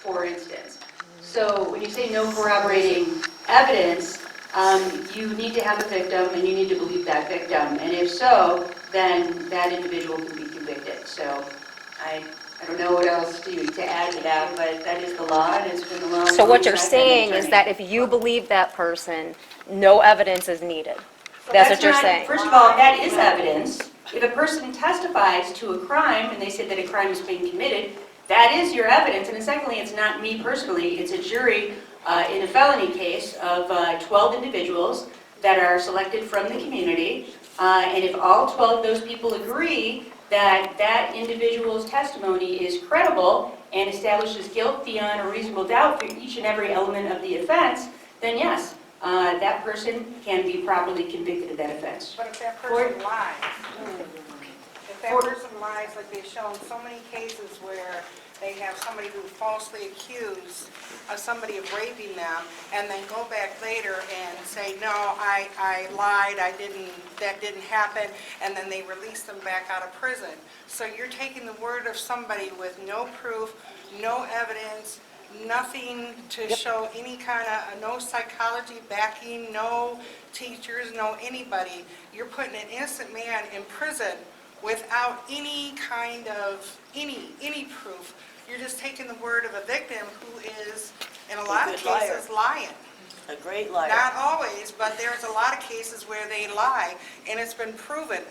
for instance. So when you say no corroborating evidence, you need to have a victim and you need to believe that victim. And if so, then that individual can be convicted. So I don't know what else to add to that, but that is the law and it's been the law. So what you're saying is that if you believe that person, no evidence is needed. That's what you're saying. First of all, that is evidence. If a person testifies to a crime and they say that a crime is being committed, that is your evidence. And secondly, it's not me personally, it's a jury in a felony case of 12 individuals that are selected from the community. And if all 12 of those people agree that that individual's testimony is credible and establishes guilt beyond a reasonable doubt for each and every element of the offense, then yes, that person can be properly convicted of that offense. But if that person lies, if that person lies, like they've shown so many cases where they have somebody who falsely accused of somebody of raping them, and then go back later and say, no, I lied, that didn't happen, and then they release them back out of prison. So you're taking the word of somebody with no proof, no evidence, nothing to show any kind of, no psychology backing, no teachers, no anybody. You're putting an innocent man in prison without any kind of, any proof. You're just taking the word of a victim who is, in a lot of cases, lying. A great liar. Not always, but there's a lot of cases where they lie, and it's been proven.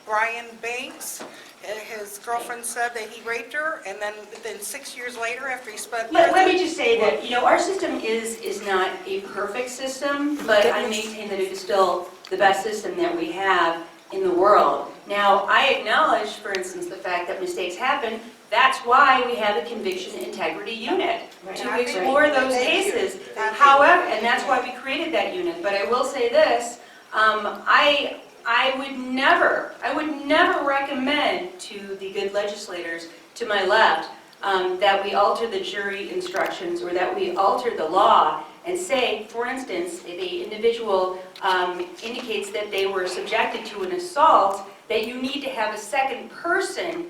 Brian Banks, his girlfriend said that he raped her, and then 6 years later, after he spent... Let me just say that, our system is not a perfect system, but I maintain that it is still the best system that we have in the world. Now, I acknowledge, for instance, the fact that mistakes happen. That's why we have a conviction integrity unit, to explore those cases. However, and that's why we created that unit. But I will say this, I would never recommend to the good legislators to my left that we alter the jury instructions or that we alter the law and say, for instance, if an individual indicates that they were subjected to an assault, that you need to have a second person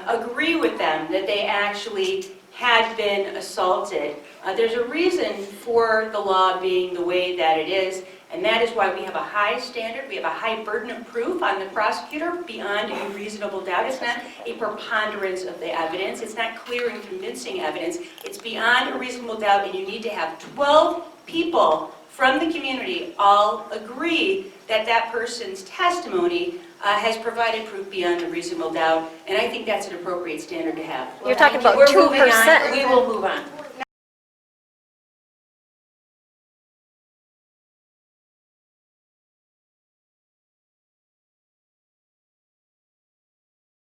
agree with them that they actually had been assaulted. There's a reason for the law being the way that it is, and that is why we have a high standard, we have a high burden of proof on the prosecutor beyond a reasonable doubt. It's not a preponderance of the evidence, it's not clear and convincing evidence, it's beyond a reasonable doubt, and you need to have 12 people from the community all agree that that person's testimony has provided proof beyond a reasonable doubt, and I think that's an appropriate standard to have. You're talking about We're moving on. 2%. We will move on.